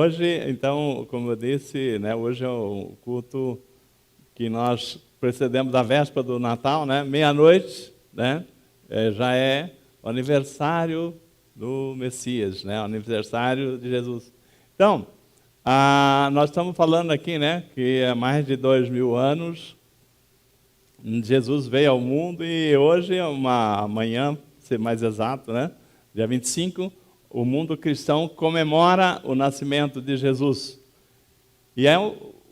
hoje, então, como eu disse, né, hoje é o culto que nós precedemos da véspera do Natal, né, meia-noite, né, já é o aniversário do Messias, né, o aniversário de Jesus. Então, nós estamos falando aqui, né, que há mais de 2000 anos Jesus veio ao mundo e hoje, amanhã, para ser mais exato, né, dia 25, o mundo cristão comemora o nascimento de Jesus. E é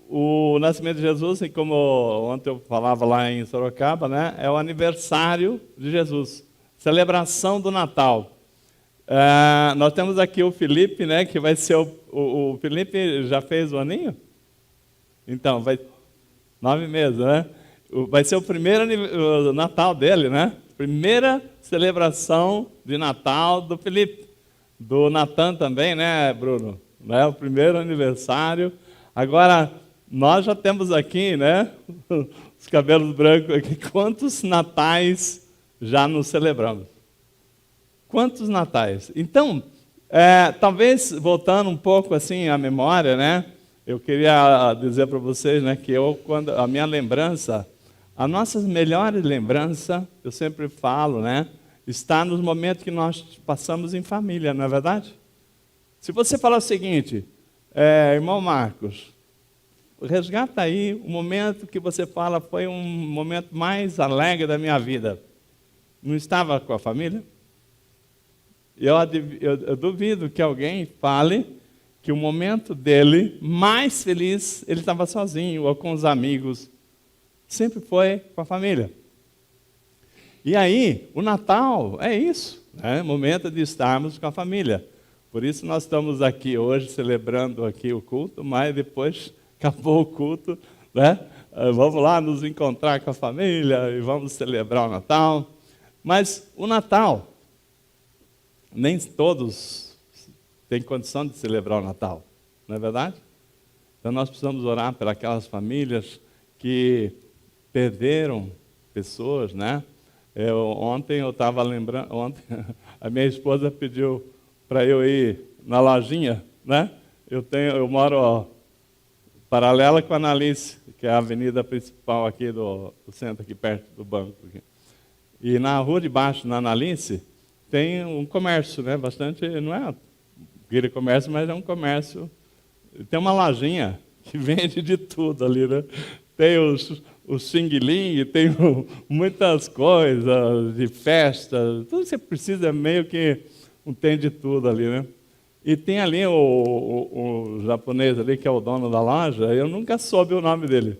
o nascimento de Jesus, e como ontem eu falava lá em Sorocaba, né, é o aniversário de Jesus, celebração do Natal. Nós temos aqui o Felipe, né, que vai ser o Felipe já fez o aninho? Então, vai 9 meses, né? Vai ser o primeiro o Natal dele, né? Primeira celebração de Natal do Felipe. Do Natan também, né, Bruno? Né? O primeiro aniversário. Agora, nós já temos aqui, né, os cabelos brancos aqui. Quantos natais já nos celebramos? Quantos natais? Então, talvez, voltando um pouco assim à memória, né, eu queria dizer para vocês, né, que quando a minha lembrança, a nossas melhores lembranças, eu sempre falo, né, está nos momentos que nós passamos em família, não é verdade? Se você falar o seguinte, irmão Marcos, resgata aí o momento que você fala foi um momento mais alegre da minha vida. Não estava com a família? Eu duvido que alguém fale que o momento dele mais feliz, ele estava sozinho ou com os amigos. Sempre foi com a família. E aí, o Natal é isso, né? Momento de estarmos com a família. Por isso nós estamos aqui hoje celebrando aqui o culto, mas depois acabou o culto, né? Vamos lá nos encontrar com a família e vamos celebrar o Natal. Mas o Natal, nem todos têm condição de celebrar o Natal, não é verdade? Então nós precisamos orar por aquelas famílias que perderam pessoas, né? Ontem eu estava lembrando, a minha esposa pediu para eu ir na lojinha, né? Eu moro paralela com a Analice, que é a avenida principal aqui do centro, aqui perto do banco. Aqui. E na rua de baixo, na Analice, tem um comércio, né? Bastante, não é aquele comércio, mas é um comércio. Tem uma lojinha que vende de tudo ali, né? Tem o xing-ling, tem muitas coisas de festa, tudo que você precisa meio que tem de tudo ali, né? E tem ali o japonês ali, que é o dono da loja, eu nunca soube o nome dele.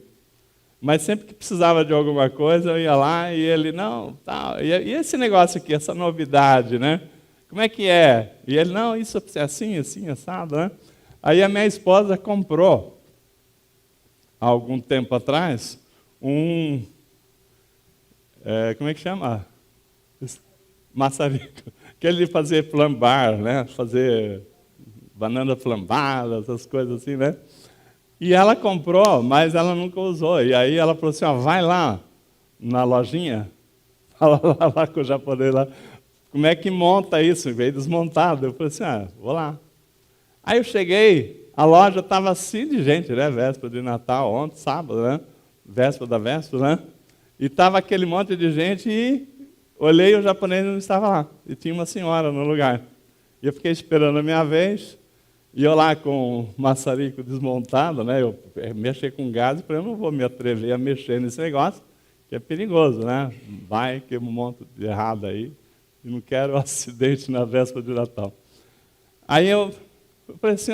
Mas sempre que precisava de alguma coisa, eu ia lá e ele, não, tal. E esse negócio aqui, essa novidade, né? Como é que é? E ele, não, isso é assim, assim, assado, né? Aí a minha esposa comprou, há algum tempo atrás, como é que chama? Maçarico. Aquele de fazer flambar, né? Fazer banana flambada, essas coisas assim, né? E ela comprou, mas ela nunca usou. E aí ela falou assim, ó, vai lá na lojinha, fala lá com o japonês lá, como é que monta isso? Veio desmontado. Eu falei assim, vou lá. Aí eu cheguei, a loja estava assim de gente, né? Véspera de Natal, ontem, sábado, né? Véspera da véspera, né? E estava aquele monte de gente e olhei e o japonês não estava lá. E tinha uma senhora no lugar. E eu fiquei esperando a minha vez. E eu lá com o maçarico desmontado, né? Eu mexer com gás, eu falei, eu não vou me atrever a mexer nesse negócio, que é perigoso, né? Vai que eu monto de errado aí. E não quero um acidente na véspera de Natal. Aí eu falei assim,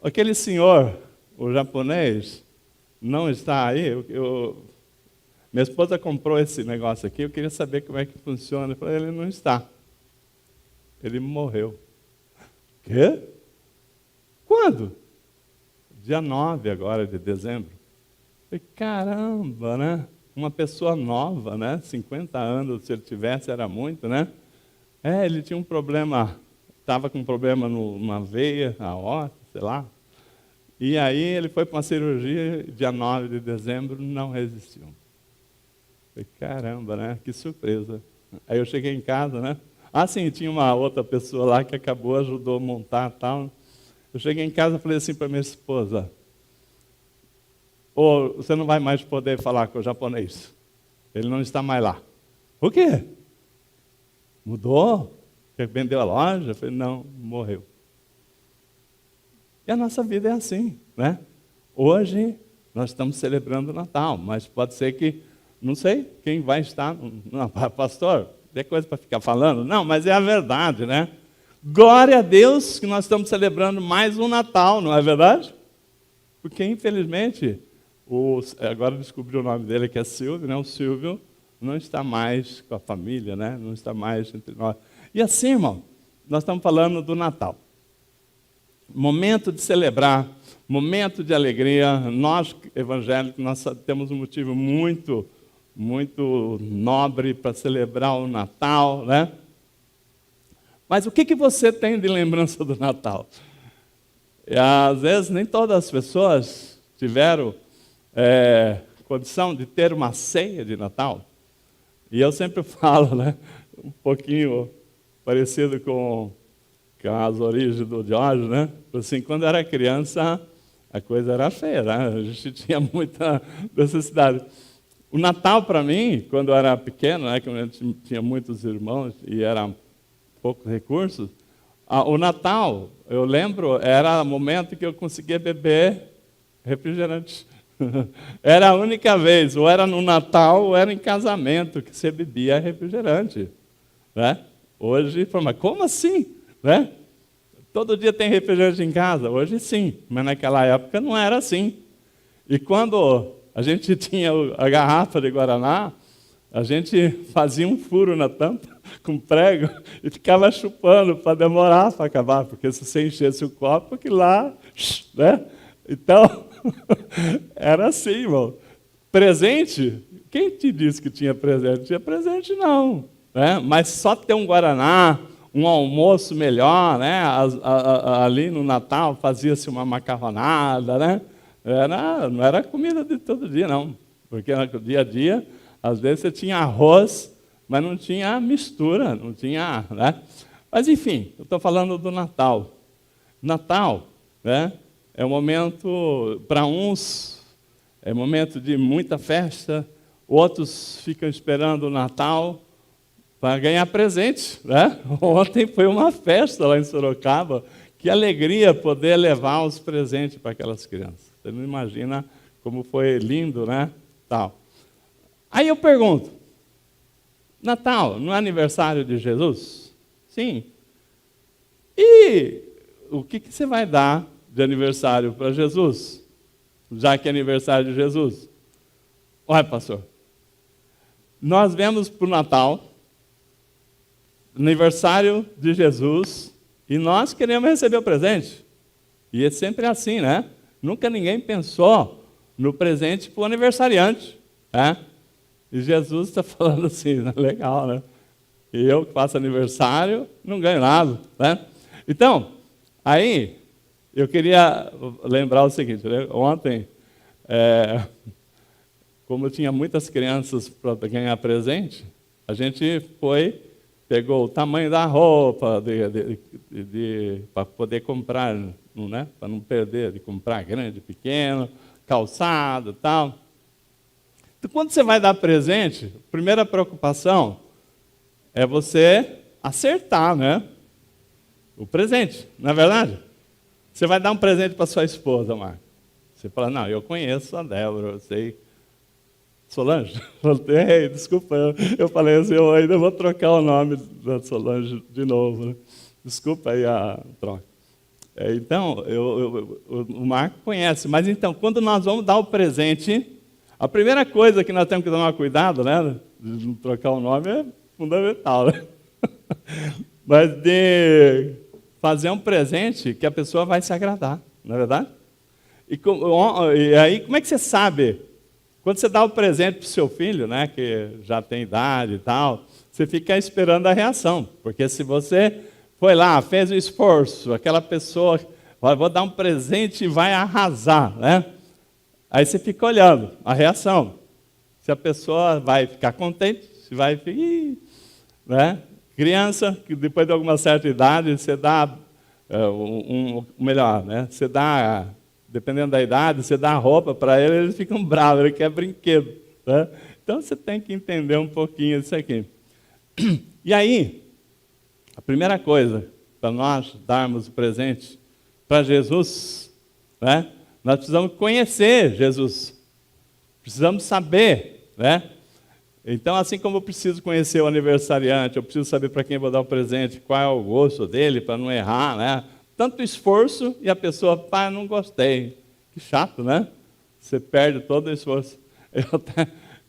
aquele senhor, o japonês, não está aí. Minha esposa comprou esse negócio aqui, eu queria saber como é que funciona. Eu falei, ele não está. Ele morreu. Quê? Quando? Dia 9 agora de dezembro. Eu falei, caramba, né? Uma pessoa nova, né? 50 anos, se ele tivesse, era muito, né? Ele tinha um problema, estava com um problema numa veia, aorta, sei lá. E aí ele foi para uma cirurgia, dia 9 de dezembro, não resistiu. Eu falei, caramba, né? Que surpresa. Aí eu cheguei em casa, né? Sim, tinha uma outra pessoa lá que ajudou a montar e tal. Eu cheguei em casa e falei assim para minha esposa, "Ô, você não vai mais poder falar com o japonês. Ele não está mais lá." "O quê? Mudou? Você vendeu a loja?" Eu falei, "Não, morreu." E a nossa vida é assim, né? Hoje nós estamos celebrando o Natal, mas pode ser que, não sei, quem vai estar... Não, pastor, tem coisa para ficar falando? Não, mas é a verdade, né? Glória a Deus que nós estamos celebrando mais um Natal, não é verdade? Porque, infelizmente, agora eu descobri o nome dele, que é Silvio, né? O Silvio não está mais com a família, né? Não está mais entre nós. E assim, irmão, nós estamos falando do Natal. Momento de celebrar, momento de alegria. Nós, evangélicos, nós temos um motivo muito, muito nobre para celebrar o Natal, né? Mas o que você tem de lembrança do Natal? E, às vezes, nem todas as pessoas tiveram condição de ter uma ceia de Natal. E eu sempre falo, né, um pouquinho parecido com as origens do Jorge, né? Assim, quando eu era criança, a coisa era feia, né? A gente tinha muita necessidade. O Natal, para mim, quando eu era pequeno, né, que eu tinha muitos irmãos e era poucos recursos, o Natal, eu lembro, era o momento que eu conseguia beber refrigerante. Era a única vez, ou era no Natal, ou era em casamento, que você bebia refrigerante. Né? Hoje, mas como assim? Né? Todo dia tem refrigerante em casa? Hoje sim, mas naquela época não era assim. E quando a gente tinha a garrafa de Guaraná, a gente fazia um furo na tampa com prego e ficava chupando para demorar para acabar, porque se você enchesse o copo, que lá, né? Então, era assim, irmão. Presente, quem te disse que tinha presente? Tinha presente não, né? Mas só ter um Guaraná, um almoço melhor, né? Ali no Natal fazia-se uma macarronada, né? Não era comida de todo dia, não, porque no dia a dia, às vezes você tinha arroz, mas não tinha mistura, não tinha, né? Mas enfim, eu estou falando do Natal. Natal, né? É um momento, para uns, é momento de muita festa, outros ficam esperando o Natal para ganhar presente, né? Ontem foi uma festa lá em Sorocaba, que alegria poder levar os presentes para aquelas crianças. Você não imagina como foi lindo, né? Tal. Aí eu pergunto, Natal, não é aniversário de Jesus? Sim. E o que você vai dar de aniversário para Jesus, já que é aniversário de Jesus? Olha, pastor, nós vemos para o Natal, aniversário de Jesus, e nós queremos receber o presente. E é sempre assim, né? Nunca ninguém pensou no presente para o aniversariante, né? E Jesus está falando assim, né? Legal, né? E eu que faço aniversário, não ganho nada, né? Então, aí, eu queria lembrar o seguinte, né? Ontem, como tinha muitas crianças para ganhar presente, a gente pegou o tamanho da roupa para poder comprar, né? Para não perder, de comprar grande, pequeno, calçado e tal. Então, quando você vai dar presente, a primeira preocupação é você acertar, né? O presente, não é verdade? Você vai dar um presente para sua esposa, Marco. Você fala, não, eu conheço a Débora, eu sei. Solange? Ei, desculpa, eu falei assim, eu ainda vou trocar o nome da Solange de novo. Né? Desculpa aí a troca. Então, o Marco conhece, mas então, quando nós vamos dar o presente, a primeira coisa que nós temos que tomar cuidado, né, de não trocar o nome é fundamental, né? Mas de fazer um presente que a pessoa vai se agradar, não é verdade? E aí, como é que você sabe? Quando você dá o presente para o seu filho, né, que já tem idade e tal, você fica esperando a reação. Porque se você foi lá, fez o esforço, aquela pessoa, vou dar um presente e vai arrasar, né? Aí você fica olhando a reação. Se a pessoa vai ficar contente, se vai ficar... Né? Criança, que depois de alguma certa idade, você dá melhor, né? Você dá, dependendo da idade, você dá roupa para ele, eles ficam bravos, ele quer brinquedo. Né? Então você tem que entender um pouquinho isso aqui. E aí, a primeira coisa para nós darmos o presente para Jesus, né? Nós precisamos conhecer Jesus, precisamos saber, né? Então, assim como eu preciso conhecer o aniversariante, eu preciso saber para quem eu vou dar o presente, qual é o gosto dele, para não errar, né? Tanto esforço e a pessoa, pai, não gostei. Que chato, né? Você perde todo o esforço.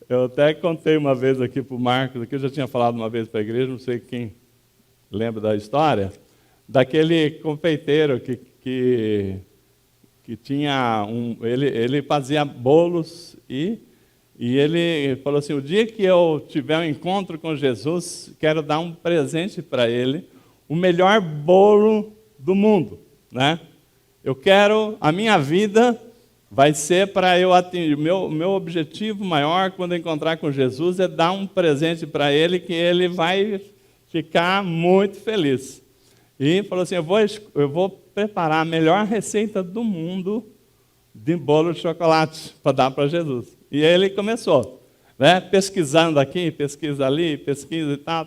Eu até contei uma vez aqui para o Marcos, aqui eu já tinha falado uma vez para a igreja, não sei quem lembra da história, daquele confeiteiro que tinha ele fazia bolos e ele falou assim, o dia que eu tiver um encontro com Jesus, quero dar um presente para ele, o melhor bolo do mundo, né? Eu quero, a minha vida vai ser para eu atingir, meu objetivo maior quando eu encontrar com Jesus é dar um presente para ele que ele vai ficar muito feliz. E falou assim, eu vou preparar a melhor receita do mundo de bolo de chocolate para dar para Jesus. E aí ele começou, né, pesquisando aqui, pesquisa ali, pesquisa e tal.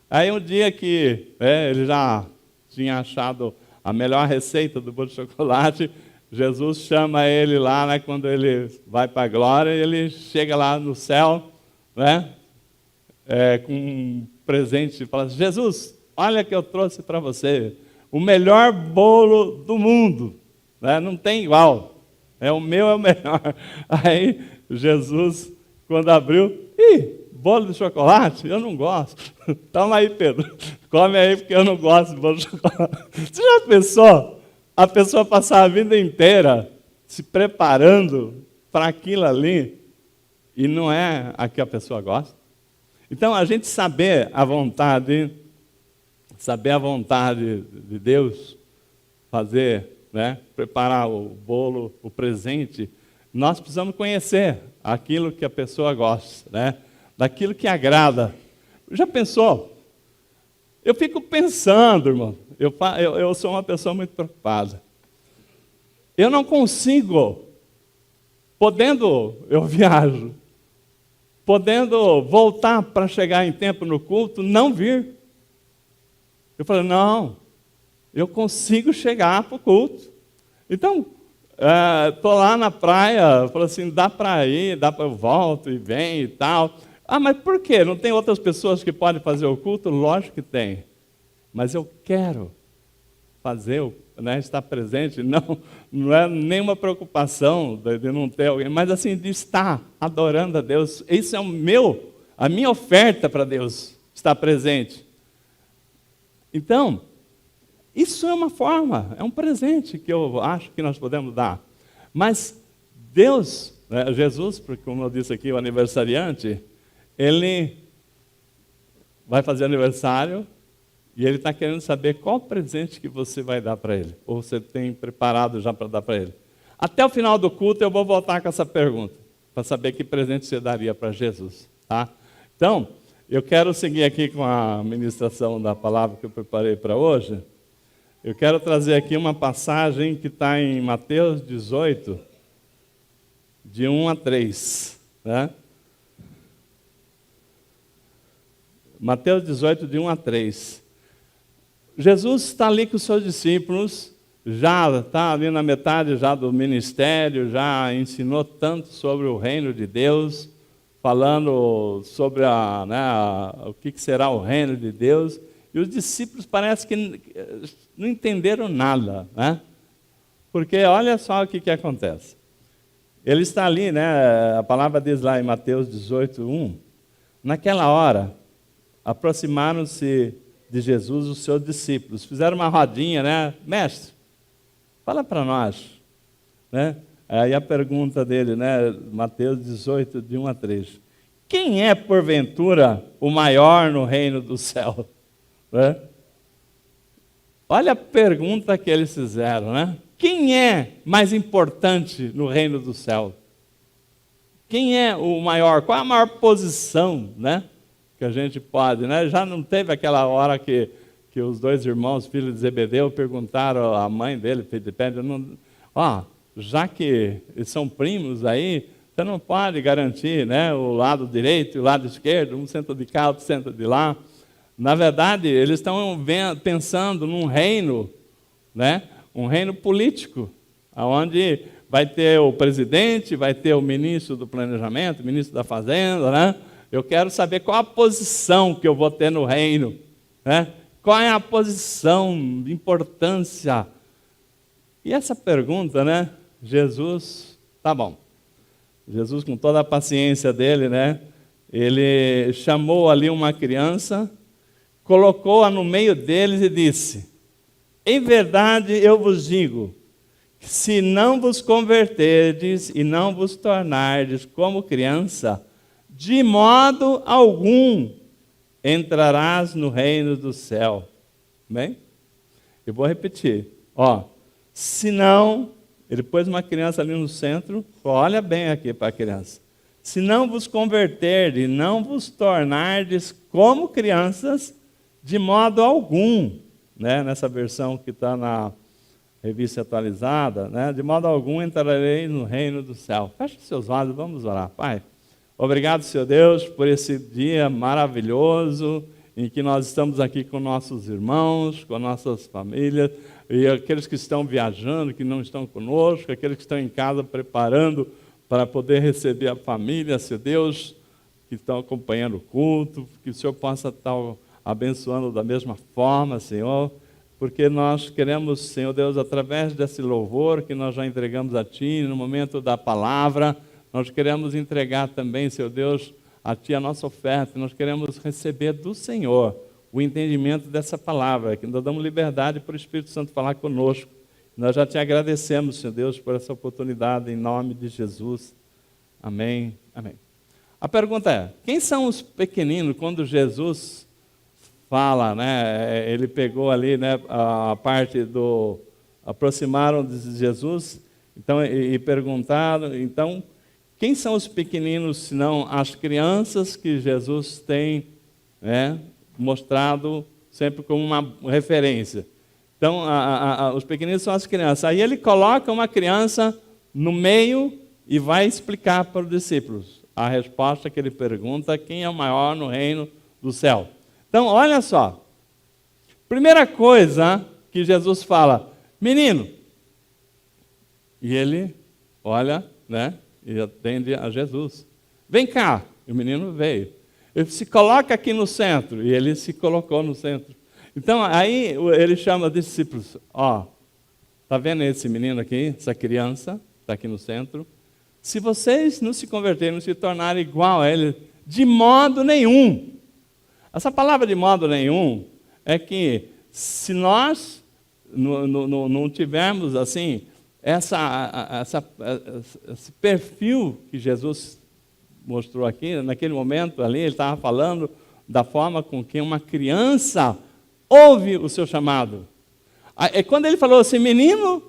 Aí um dia que ele já tinha achado a melhor receita do bolo de chocolate, Jesus chama ele lá, né, quando ele vai para a glória, ele chega lá no céu, né, com um presente, e fala assim, Jesus, olha que eu trouxe para você, o melhor bolo do mundo, né, não tem igual, o meu é o melhor. Aí Jesus, quando abriu, bolo de chocolate? Eu não gosto. Toma aí, Pedro, come aí porque eu não gosto de bolo de chocolate. Você já pensou? A pessoa passar a vida inteira se preparando para aquilo ali e não é a que a pessoa gosta? Então, a gente saber a vontade de Deus, fazer, né, preparar o bolo, o presente, nós precisamos conhecer aquilo que a pessoa gosta, né, daquilo que agrada. Já pensou? Eu fico pensando, irmão, eu sou uma pessoa muito preocupada. Eu não consigo, eu viajo, podendo voltar para chegar em tempo no culto, não vir. Eu falei, não, eu consigo chegar para o culto. Então, estou lá na praia, falo assim, dá para ir, eu volto e vem e tal. Ah, mas por quê? Não tem outras pessoas que podem fazer o culto? Lógico que tem. Mas eu quero fazer, né, estar presente, não é nenhuma preocupação de não ter alguém, mas assim, de estar adorando a Deus. Isso é a minha oferta para Deus, estar presente. Então, isso é uma forma, é um presente que eu acho que nós podemos dar. Mas Deus, né, Jesus, porque como eu disse aqui, o aniversariante, ele vai fazer aniversário e ele está querendo saber qual presente que você vai dar para ele, ou você tem preparado já para dar para ele. Até o final do culto eu vou voltar com essa pergunta, para saber que presente você daria para Jesus. Tá? Então, eu quero seguir aqui com a ministração da palavra que eu preparei para hoje. Eu quero trazer aqui uma passagem que está em Mateus 18, de 1 a 3. Né? Mateus 18, de 1 a 3. Jesus está ali com os seus discípulos, já está ali na metade já do ministério, já ensinou tanto sobre o reino de Deus, falando sobre o que será o reino de Deus, e os discípulos parece que não entenderam nada, né? Porque olha só o que acontece. Ele está ali, né? A palavra diz lá em Mateus 18, 1, naquela hora, aproximaram-se de Jesus os seus discípulos, fizeram uma rodinha, né? Mestre, fala para nós, né? Aí a pergunta dele, né? Mateus 18, de 1 a 3. Quem é, porventura, o maior no reino do céu? Né? Olha a pergunta que eles fizeram, né? Quem é mais importante no reino do céu? Quem é o maior? Qual é a maior posição, né? Que a gente pode, né? Já não teve aquela hora que que os dois irmãos, filhos de Zebedeu, perguntaram à mãe dele, já que eles são primos aí, você não pode garantir, né, o lado direito e o lado esquerdo, um senta de cá, outro senta de lá. Na verdade, eles estão pensando num reino, né, um reino político, onde vai ter o presidente, vai ter o ministro do planejamento, o ministro da fazenda, né? Eu quero saber qual a posição que eu vou ter no reino, né? Qual é a posição, importância? E essa pergunta, né? Jesus, tá bom. Jesus, com toda a paciência dele, né? Ele chamou ali uma criança, colocou-a no meio deles e disse: em verdade eu vos digo, se não vos converterdes e não vos tornardes como criança, de modo algum entrarás no reino do céu. Bem? Eu vou repetir. Se não, ele pôs uma criança ali no centro, olha bem aqui para a criança. Se não vos converterdes e não vos tornardes como crianças, de modo algum, né? Nessa versão que está na Revista Atualizada, né? De modo algum entrarei no reino do céu. Feche seus olhos, vamos orar. Pai, obrigado, Senhor Deus, por esse dia maravilhoso em que nós estamos aqui com nossos irmãos, com nossas famílias, e aqueles que estão viajando, que não estão conosco, aqueles que estão em casa preparando para poder receber a família, Senhor Deus, que estão acompanhando o culto, que o Senhor possa estar abençoando da mesma forma, Senhor, porque nós queremos, Senhor Deus, através desse louvor que nós já entregamos a Ti, no momento da palavra, nós queremos entregar também, Senhor Deus, a Ti a nossa oferta, nós queremos receber do Senhor o entendimento dessa palavra, que nós damos liberdade para o Espírito Santo falar conosco. Nós já Te agradecemos, Senhor Deus, por essa oportunidade, em nome de Jesus. Amém, amém. A pergunta é, quem são os pequeninos quando Jesus fala, né? Ele pegou ali, né, a parte do aproximaram de Jesus, então e perguntaram, então quem são os pequeninos senão as crianças que Jesus tem, né, mostrado sempre como uma referência? Então os pequeninos são as crianças. Aí ele coloca uma criança no meio e vai explicar para os discípulos a resposta que ele pergunta: quem é o maior no reino do céu? Então, olha só, primeira coisa que Jesus fala, menino, e ele olha, né, e atende a Jesus. Vem cá, e o menino veio. Ele se coloca aqui no centro, e ele se colocou no centro. Então, aí ele chama os discípulos, está vendo esse menino aqui, essa criança, está aqui no centro? Se vocês não se converterem, não se tornarem igual a ele, de modo nenhum. Essa palavra de modo nenhum é que se nós não tivermos assim esse perfil que Jesus mostrou aqui, naquele momento ali, ele estava falando da forma com que uma criança ouve o seu chamado. E quando ele falou assim, menino,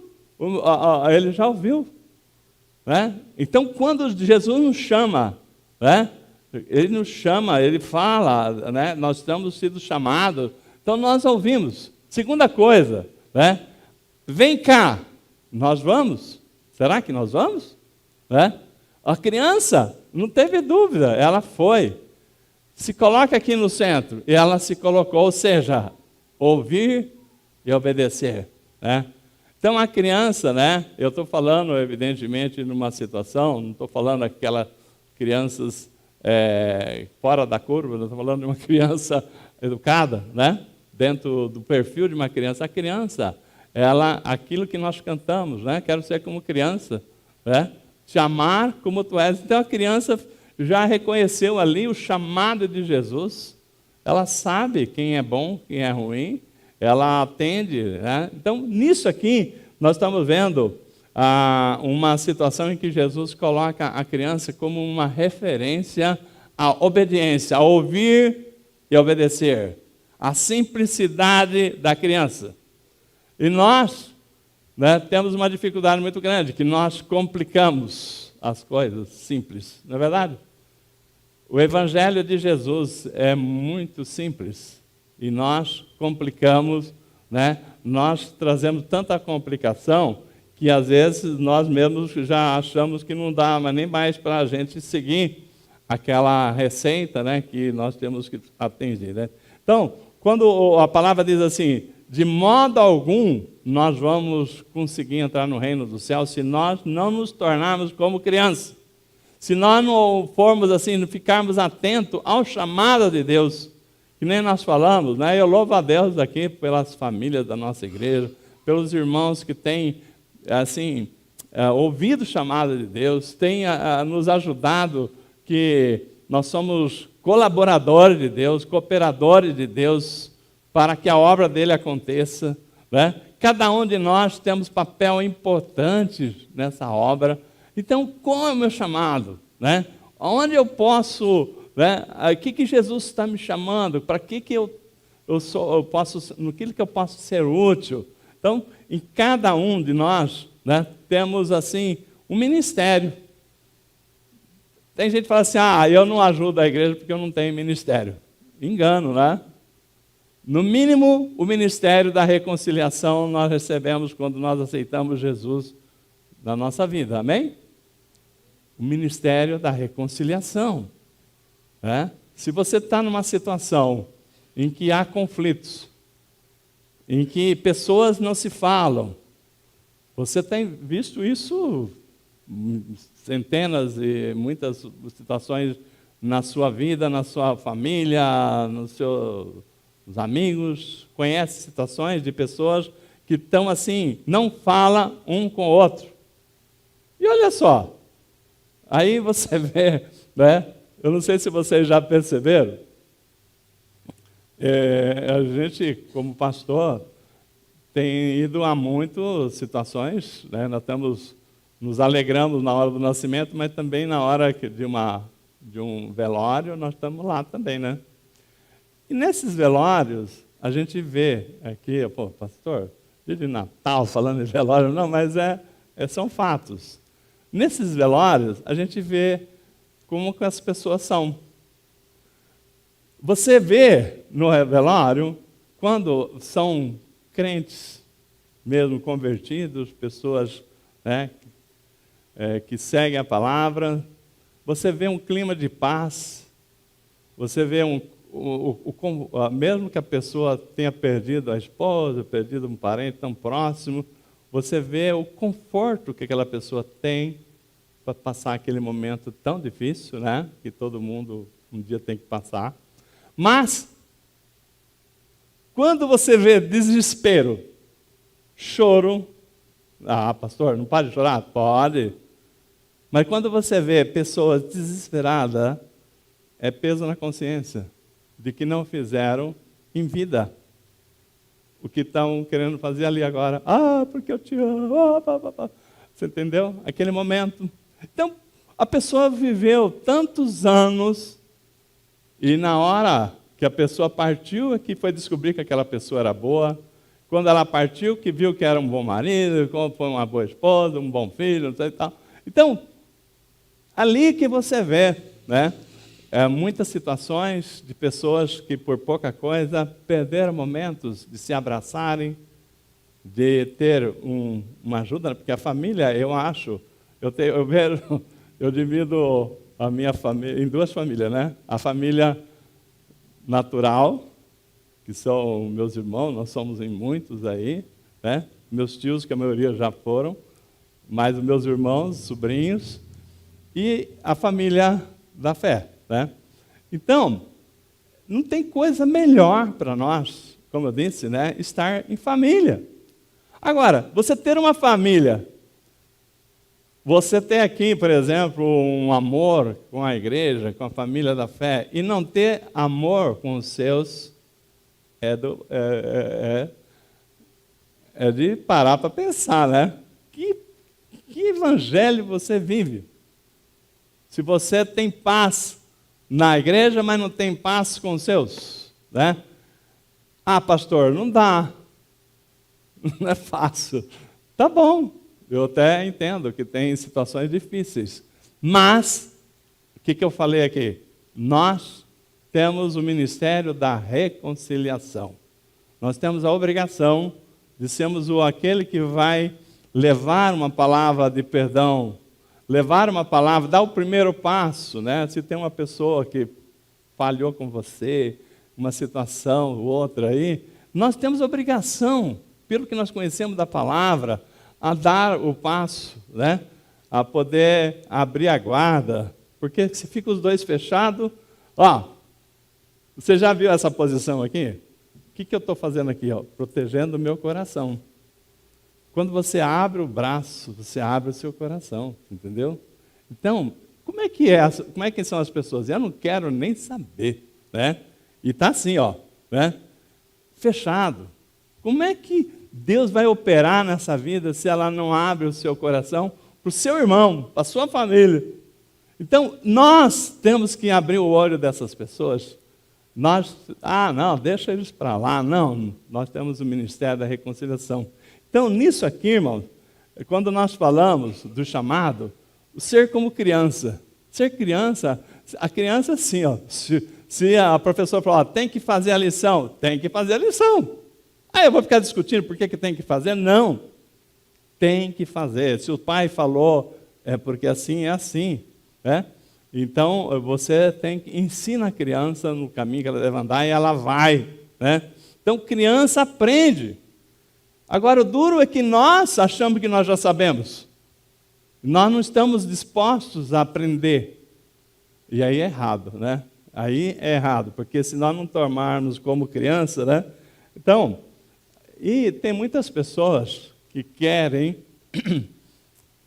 ele já ouviu. Né? Então, quando Jesus nos chama, né? Ele nos chama, ele fala, né? Nós estamos sendo chamados, então nós ouvimos. Segunda coisa, né? Vem cá, nós vamos? Será que nós vamos? Né? A criança não teve dúvida, ela foi. Se coloca aqui no centro, e ela se colocou, ou seja, ouvir e obedecer. Né? Então a criança, né? Eu estou falando evidentemente numa situação, não estou falando aquelas crianças fora da curva, nós estamos falando de uma criança educada, né? Dentro do perfil de uma criança. A criança, aquilo que nós cantamos, né? Quero ser como criança, né? Te amar como tu és. Então a criança já reconheceu ali o chamado de Jesus, ela sabe quem é bom, quem é ruim, ela atende, né? Então nisso aqui nós estamos vendo uma situação em que Jesus coloca a criança como uma referência à obediência, a ouvir e obedecer, a simplicidade da criança. E nós, né, temos uma dificuldade muito grande, que nós complicamos as coisas simples, não é verdade? O Evangelho de Jesus é muito simples, e nós complicamos, né? Nós trazemos tanta complicação que às vezes nós mesmos já achamos que não dá nem mais para a gente seguir aquela receita, né, que nós temos que atingir, né? Então, quando a palavra diz assim, de modo algum nós vamos conseguir entrar no reino do céu se nós não nos tornarmos como crianças. Se nós não formos assim, não ficarmos atentos ao chamado de Deus, que nem nós falamos, né? Eu louvo a Deus aqui pelas famílias da nossa igreja, pelos irmãos que têm, assim, ouvido o chamado de Deus, têm nos ajudado, que nós somos colaboradores de Deus, cooperadores de Deus, para que a obra dele aconteça, né? Cada um de nós temos papel importante nessa obra. Então, qual é o meu chamado, né? Onde eu posso, né? O que Jesus está me chamando? Para que eu posso, no que eu posso ser útil? Então, em cada um de nós, né, temos assim um ministério. Tem gente que fala assim, eu não ajudo a igreja porque eu não tenho ministério. Engano, né? No mínimo, o ministério da reconciliação nós recebemos quando nós aceitamos Jesus na nossa vida, amém? O ministério da reconciliação, né? Se você está numa situação em que há conflitos, em que pessoas não se falam, você tem visto isso, centenas e muitas situações na sua vida, na sua família, nos seus amigos, conhece situações de pessoas que estão assim, não falam um com o outro. E olha só, aí você vê, né? Eu não sei se vocês já perceberam, a gente, como pastor, tem ido a muitas situações, né? Nós nos alegramos na hora do nascimento, mas também na hora de um velório, nós estamos lá também, né? E nesses velórios, a gente vê aqui, pastor, dia de Natal falando de velório, não, mas são fatos. Nesses velórios, a gente vê como que as pessoas são. Você vê no velório, quando são crentes, mesmo convertidos, pessoas, né, que seguem a palavra, você vê um clima de paz, você vê mesmo que a pessoa tenha perdido a esposa, perdido um parente tão próximo, você vê o conforto que aquela pessoa tem para passar aquele momento tão difícil, né? Que todo mundo um dia tem que passar. Mas, quando você vê desespero, choro, pastor, não pode chorar? Pode. Mas quando você vê pessoas desesperadas, é peso na consciência de que não fizeram em vida o que estão querendo fazer ali agora. Porque eu te amo. Você entendeu? Aquele momento. Então, a pessoa viveu tantos anos e na hora que a pessoa partiu é que foi descobrir que aquela pessoa era boa. Quando ela partiu, que viu que era um bom marido, como foi uma boa esposa, um bom filho, não sei e tal. Então, ali que você vê, né? Muitas situações de pessoas que por pouca coisa perderam momentos de se abraçarem, de ter uma ajuda, porque a família, eu acho, eu divido a minha família em duas famílias, né? A família natural, que são meus irmãos, nós somos em muitos aí, né? Meus tios, que a maioria já foram, mais os meus irmãos, sobrinhos, e a família da fé, né? Então, não tem coisa melhor para nós, como eu disse, né? Estar em família. Agora, você ter uma família, você ter aqui, por exemplo, um amor com a igreja, com a família da fé, e não ter amor com os seus, é de parar para pensar, né? Que evangelho você vive? Se você tem paz na igreja, mas não tem paz com os seus, né? Pastor, não dá. Não é fácil. Tá bom, eu até entendo que tem situações difíceis. Mas, o que eu falei aqui? Nós temos o ministério da reconciliação. Nós temos a obrigação de sermos aquele que vai levar uma palavra de perdão, levar uma palavra, dar o primeiro passo, né? Se tem uma pessoa que falhou com você, uma situação ou outra aí, nós temos a obrigação, pelo que nós conhecemos da palavra, a dar o passo, né? A poder abrir a guarda, porque se fica os dois fechados, você já viu essa posição aqui? O que eu estou fazendo aqui? Protegendo o meu coração. Quando você abre o braço, você abre o seu coração, entendeu? Então, como é que são as pessoas? Eu não quero nem saber, né? E está assim, né? Fechado. Como é que Deus vai operar nessa vida se ela não abre o seu coração para o seu irmão, para a sua família? Então, nós temos que abrir o olho dessas pessoas. Não, deixa eles para lá. Não, nós temos o Ministério da Reconciliação. Então, nisso aqui, irmãos, quando nós falamos do chamado, ser como criança. Ser criança, a criança assim, se a professora falar, tem que fazer a lição, tem que fazer a lição. Aí eu vou ficar discutindo por que tem que fazer? Não, tem que fazer. Se o pai falou, é porque assim é assim, né? Então, você ensina a criança no caminho que ela deve andar e ela vai, né? Então, criança aprende. Agora, o duro é que nós achamos que nós já sabemos. Nós não estamos dispostos a aprender. E aí é errado, né? Aí é errado, porque se nós não tomarmos como criança, né? Então, e tem muitas pessoas que querem,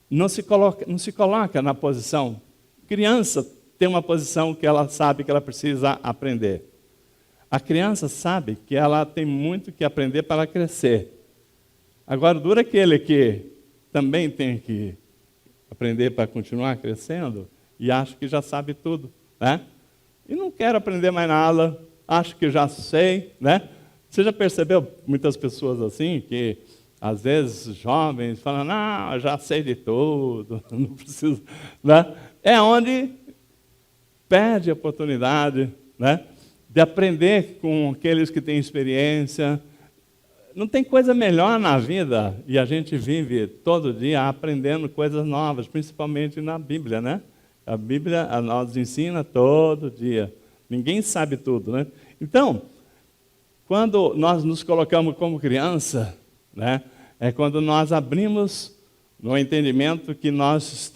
não se coloca na posição. Criança tem uma posição que ela sabe que ela precisa aprender. A criança sabe que ela tem muito que aprender para crescer. Agora, dura aquele que também tem que aprender para continuar crescendo e acha que já sabe tudo, né? E não quero aprender mais nada, acho que já sei, né? Você já percebeu muitas pessoas assim, que às vezes jovens falam, não, já sei de tudo, não preciso, né? É onde perde a oportunidade, né, de aprender com aqueles que têm experiência. Não tem coisa melhor na vida, e a gente vive todo dia aprendendo coisas novas, principalmente na Bíblia, né? A Bíblia nos ensina todo dia. Ninguém sabe tudo, né? Então, quando nós nos colocamos como criança, né, é quando nós abrimos no entendimento que nós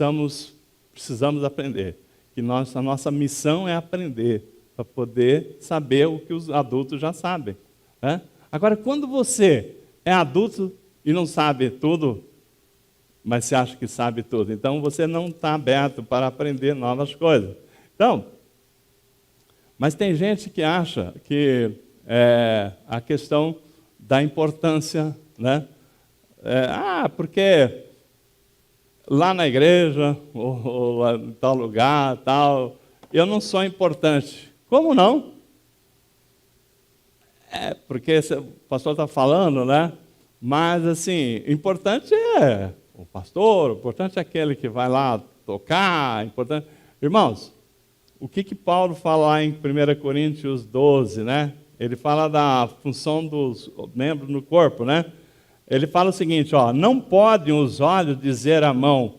precisamos aprender, que a nossa missão é aprender, para poder saber o que os adultos já sabem, né? Agora, quando você é adulto e não sabe tudo, mas você acha que sabe tudo, então você não está aberto para aprender novas coisas. Então, mas tem gente que acha que a questão da importância, né? Porque lá na igreja, ou em tal lugar, tal, eu não sou importante. Como não? Porque o pastor está falando, né? Mas, assim, importante é o pastor, importante é aquele que vai lá tocar, importante... Irmãos, o que Paulo fala lá em 1 Coríntios 12, né? Ele fala da função dos membros no corpo, né? Ele fala o seguinte, não podem os olhos dizer à mão,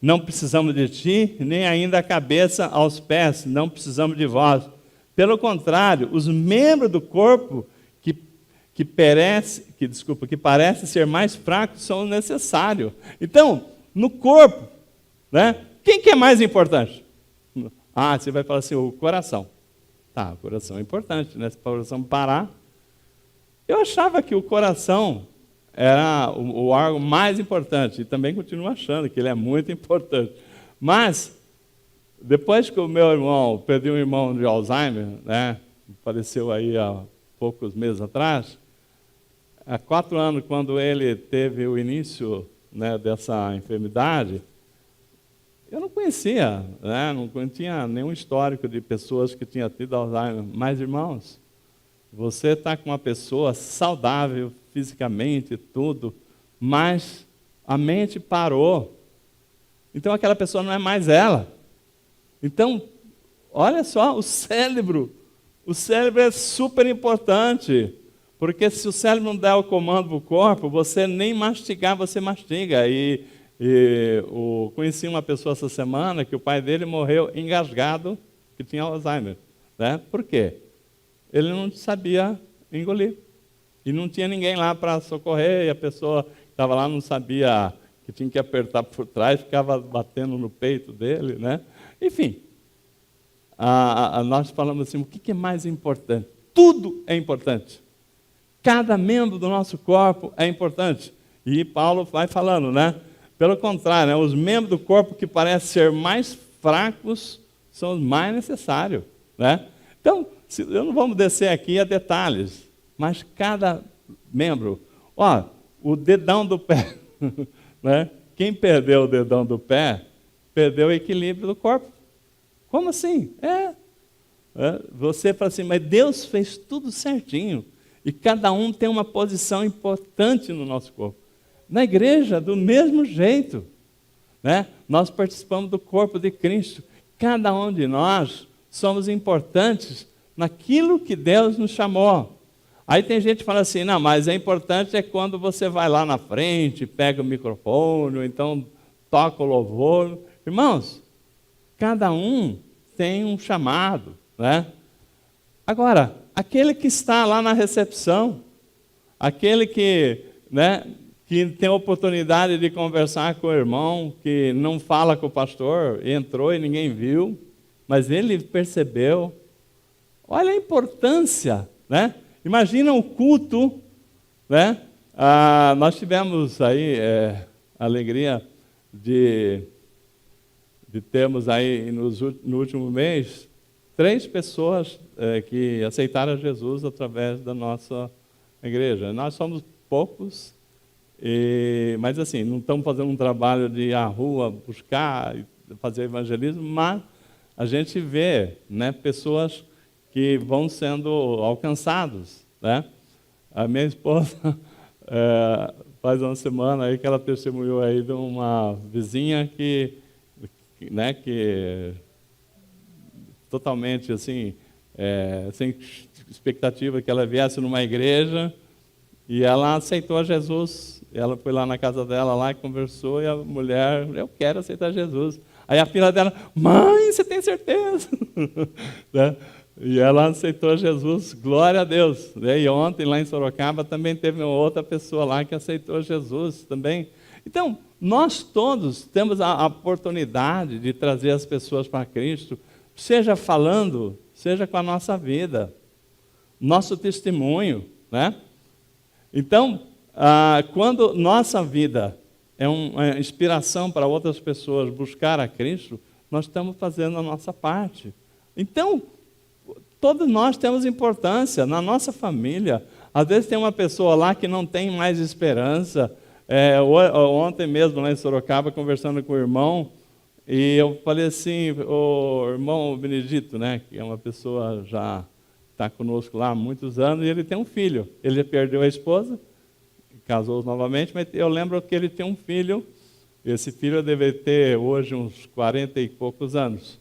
não precisamos de ti, nem ainda a cabeça aos pés, não precisamos de vós. Pelo contrário, os membros do corpo que parece ser mais fracos são necessários. Então, no corpo, né, quem que é mais importante? Você vai falar assim, o coração. Tá, o coração é importante, né? Se o coração parar. Eu achava que o coração era o órgão mais importante, e também continuo achando que ele é muito importante. Mas, depois que o meu irmão, perdi um irmão de Alzheimer, né, faleceu aí há poucos meses atrás, há 4 anos, quando ele teve o início, né, dessa enfermidade, eu não conhecia, né, não tinha nenhum histórico de pessoas que tinham tido Alzheimer. Mas, irmãos, você está com uma pessoa saudável fisicamente e tudo, mas a mente parou. Então aquela pessoa não é mais ela. Então, olha só, o cérebro O cérebro é super importante, porque se o cérebro não der o comando para o corpo, você nem mastigar, você mastiga. Conheci uma pessoa essa semana que o pai dele morreu engasgado, que tinha Alzheimer. Né? Por quê? Ele não sabia engolir. E não tinha ninguém lá para socorrer, e a pessoa que estava lá não sabia que tinha que apertar por trás, ficava batendo no peito dele. Né? Enfim, nós falamos assim, o que é mais importante? Tudo é importante. Cada membro do nosso corpo é importante. E Paulo vai falando, né? Pelo contrário, né? Os membros do corpo que parecem ser mais fracos são os mais necessários. Né? Então, eu não vamos descer aqui a detalhes, mas cada membro, o dedão do pé, né? Quem perdeu o dedão do pé, perdeu o equilíbrio do corpo. Como assim? Você fala assim, mas Deus fez tudo certinho, e cada um tem uma posição importante no nosso corpo. Na igreja, do mesmo jeito, né? Nós participamos do corpo de Cristo. Cada um de nós somos importantes naquilo que Deus nos chamou. Aí tem gente que fala assim, não, mas é importante quando você vai lá na frente, pega o microfone, ou então toca o louvor. Irmãos, cada um tem um chamado, né? Agora, aquele que está lá na recepção, aquele que, né, que tem a oportunidade de conversar com o irmão, que não fala com o pastor, entrou e ninguém viu, mas ele percebeu. Olha a importância, né? Imagina o culto, né? Nós tivemos aí a alegria de termos aí no último mês 3 pessoas que aceitaram Jesus através da nossa igreja. Nós somos poucos, mas assim, não estamos fazendo um trabalho de ir à rua buscar, fazer evangelismo, mas a gente vê, né, pessoas que vão sendo alcançados. Né? A minha esposa, faz uma semana aí que ela testemunhou aí de uma vizinha que totalmente assim, sem expectativa que ela viesse numa igreja, e ela aceitou a Jesus. Ela foi lá na casa dela lá e conversou, e a mulher, eu quero aceitar Jesus. Aí a filha dela, mãe, você tem certeza? Né? E ela aceitou Jesus, glória a Deus. E ontem lá em Sorocaba também teve uma outra pessoa lá que aceitou Jesus também. Então, nós todos temos a oportunidade de trazer as pessoas para Cristo, seja falando, seja com a nossa vida, nosso testemunho, né? Então, quando nossa vida é uma inspiração para outras pessoas buscar a Cristo, nós estamos fazendo a nossa parte. Então, todos nós temos importância na nossa família. Às vezes tem uma pessoa lá que não tem mais esperança. Ontem mesmo, lá em Sorocaba, conversando com o irmão, e eu falei assim, o irmão Benedito, né, que é uma pessoa já está conosco lá há muitos anos, e ele tem um filho. Ele perdeu a esposa, casou novamente, mas eu lembro que ele tem um filho. Esse filho deve ter hoje uns 40 e poucos anos.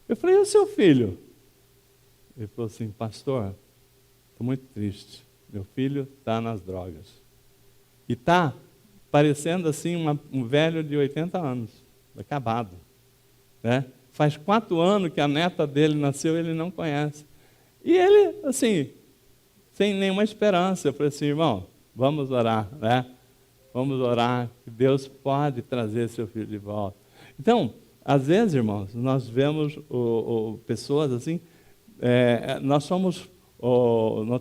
Eu falei, e o seu filho? Ele falou assim, pastor, estou muito triste. Meu filho está nas drogas. E está parecendo assim um velho de 80 anos, acabado. Né? Faz 4 anos que a neta dele nasceu e ele não conhece. E ele, assim, sem nenhuma esperança. Eu falei assim, irmão, vamos orar, né? Vamos orar, que Deus pode trazer seu filho de volta. Então, às vezes, irmãos, nós vemos pessoas assim, nós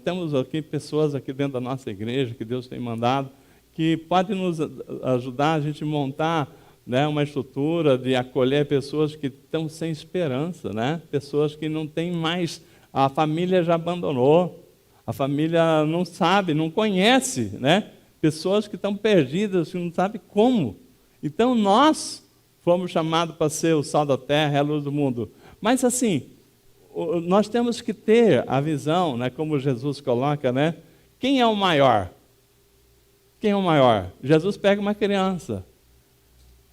temos aqui pessoas aqui dentro da nossa igreja, que Deus tem mandado, que podem nos ajudar a gente montar, né, uma estrutura de acolher pessoas que estão sem esperança, né? Pessoas que não têm mais, a família já abandonou, a família não sabe, não conhece, né? Pessoas que estão perdidas, que não sabem como. Então nós fomos chamados para ser o sal da terra, a luz do mundo. Mas assim, nós temos que ter a visão, né, como Jesus coloca, né? Quem é o maior? Quem é o maior? Jesus pega uma criança.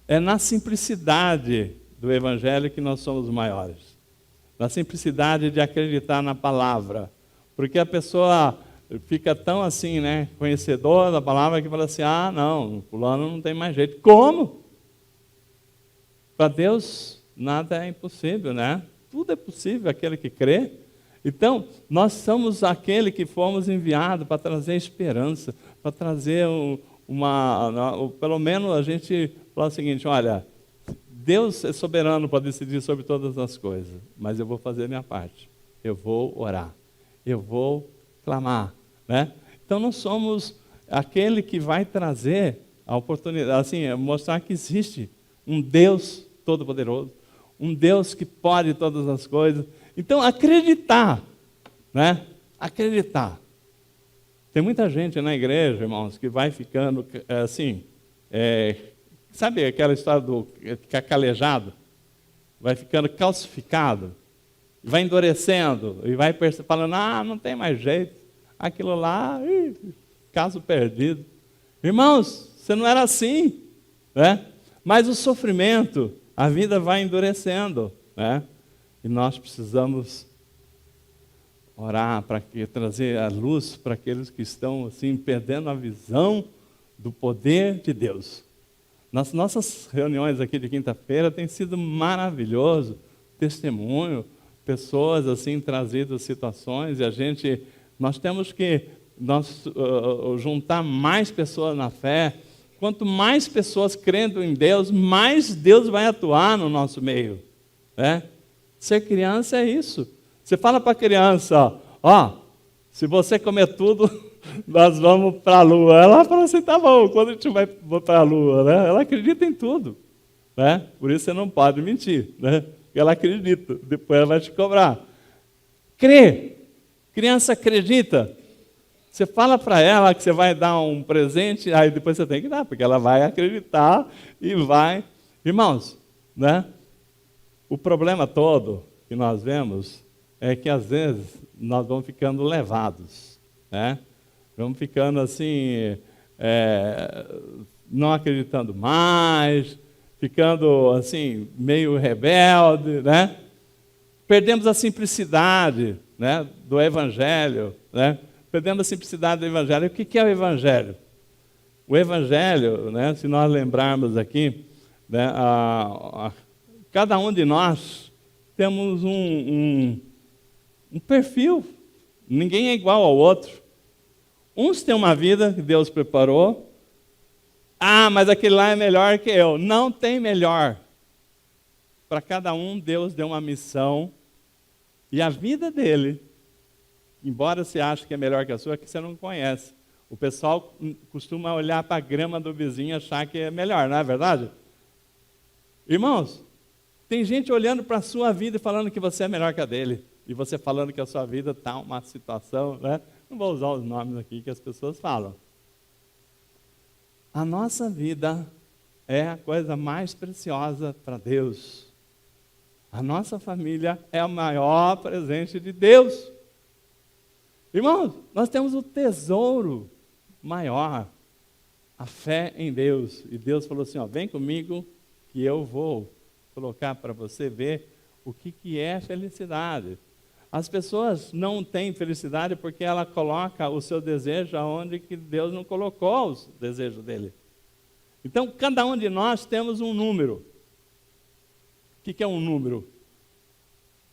É na simplicidade do Evangelho que nós somos maiores. na simplicidade de acreditar na palavra. Porque a pessoa fica tão assim, né, conhecedora da palavra, que fala assim, ah, não, fulano não tem mais jeito. Como? Para Deus, nada é impossível, né? Tudo é possível, aquele que crê. Então, nós somos aquele que fomos enviados para trazer esperança, para trazer pelo menos a gente fala o seguinte, olha, Deus é soberano para decidir sobre todas as coisas, mas eu vou fazer a minha parte. Eu vou orar, eu vou clamar, né? Então, nós somos aquele que vai trazer a oportunidade, assim, mostrar que existe um Deus todo-poderoso, um Deus que pode todas as coisas. Então, acreditar, né? Acreditar. Tem muita gente na igreja, irmãos, que vai ficando assim, sabe aquela história do ficar calejado? Vai ficando calcificado, vai endurecendo, e vai falando, ah, não tem mais jeito, aquilo lá, caso perdido. Irmãos, você não era assim, né? Mas o sofrimento, a vida vai endurecendo, né? E nós precisamos orar para trazer a luz para aqueles que estão assim perdendo a visão do poder de Deus. Nas nossas reuniões aqui de quinta-feira tem sido maravilhoso, testemunho, pessoas assim trazidas situações, e nós temos que juntar mais pessoas na fé. Quanto mais pessoas crendo em Deus, mais Deus vai atuar no nosso meio, né? Ser criança é isso. Você fala para a criança, ó, se você comer tudo, nós vamos para a lua. Ela fala assim, tá bom, quando a gente vai para a lua, né? Ela acredita em tudo, né? Por isso você não pode mentir, né? Porque ela acredita, depois ela vai te cobrar. Crê, criança acredita. Você fala para ela que você vai dar um presente, aí depois você tem que dar, porque ela vai acreditar e vai. Irmãos, né? O problema todo que nós vemos é que às vezes nós vamos ficando levados, né? Vamos ficando assim, não acreditando mais, ficando assim, meio rebelde, né? Perdemos a simplicidade, né, do Evangelho, né? Perdemos a simplicidade do Evangelho. O que é o Evangelho? O Evangelho, né, se nós lembrarmos aqui, né, cada um de nós temos um perfil, ninguém é igual ao outro. Uns têm uma vida que Deus preparou, mas aquele lá é melhor que eu. Não tem melhor. Para cada um, Deus deu uma missão, e a vida dele, embora você ache que é melhor que a sua, é que você não conhece. O pessoal costuma olhar para a grama do vizinho e achar que é melhor, não é verdade? Irmãos, tem gente olhando para a sua vida e falando que você é melhor que a dele. E você falando que a sua vida está uma situação, né? Não vou usar os nomes aqui que as pessoas falam. A nossa vida é a coisa mais preciosa para Deus. A nossa família é o maior presente de Deus. Irmãos, nós temos o tesouro maior, a fé em Deus. E Deus falou assim, ó, vem comigo que eu vou colocar para você ver o que é felicidade. As pessoas não têm felicidade porque ela coloca o seu desejo aonde que Deus não colocou o desejo dele. Então, cada um de nós temos um número. O que é um número?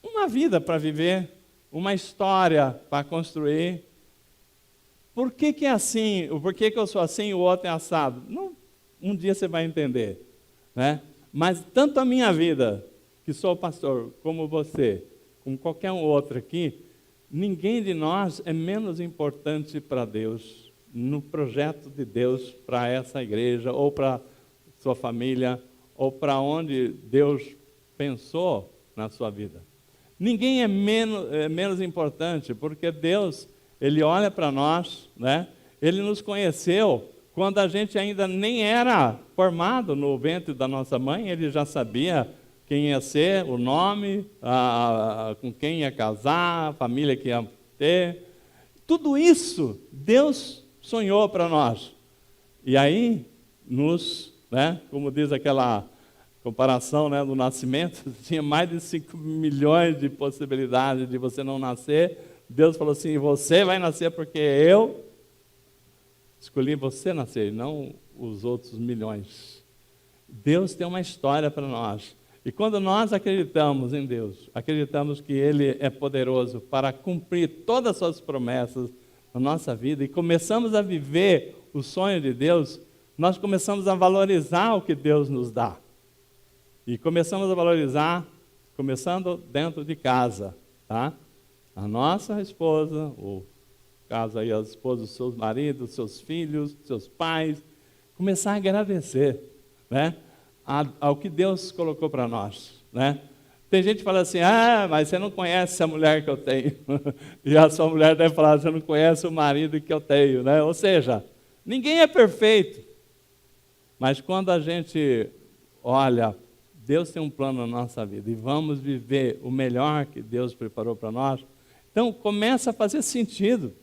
Uma vida para viver, uma história para construir. Por que é assim? Por que eu sou assim e o outro é assado? Não, um dia você vai entender, né? Mas tanto a minha vida, que sou pastor, como você, como qualquer um outro aqui, ninguém de nós é menos importante para Deus, no projeto de Deus para essa igreja, ou para sua família, ou para onde Deus pensou na sua vida. Ninguém é menos importante, porque Deus, Ele olha para nós, né? Ele nos conheceu quando a gente ainda nem era formado no ventre da nossa mãe, Ele já sabia quem ia ser, o nome, com quem ia casar, a família que ia ter. Tudo isso Deus sonhou para nós. E aí, né, como diz comparação, né, do nascimento, tinha mais de 5 milhões de possibilidades de você não nascer. Deus falou assim, você vai nascer porque eu escolhi você nascer, não os outros milhões. Deus tem uma história para nós. E quando nós acreditamos em Deus, acreditamos que Ele é poderoso para cumprir todas as suas promessas na nossa vida e começamos a viver o sonho de Deus, nós começamos a valorizar o que Deus nos dá. E começamos a valorizar, começando dentro de casa, tá? A nossa esposa, ou caso aí as esposas dos seus maridos, seus filhos, seus pais, começar a agradecer, né, ao que Deus colocou para nós, né? Tem gente que fala assim, mas você não conhece a mulher que eu tenho. E a sua mulher deve falar, você não conhece o marido que eu tenho, né? Ou seja, ninguém é perfeito. Mas quando a gente olha, Deus tem um plano na nossa vida e vamos viver o melhor que Deus preparou para nós, então começa a fazer sentido,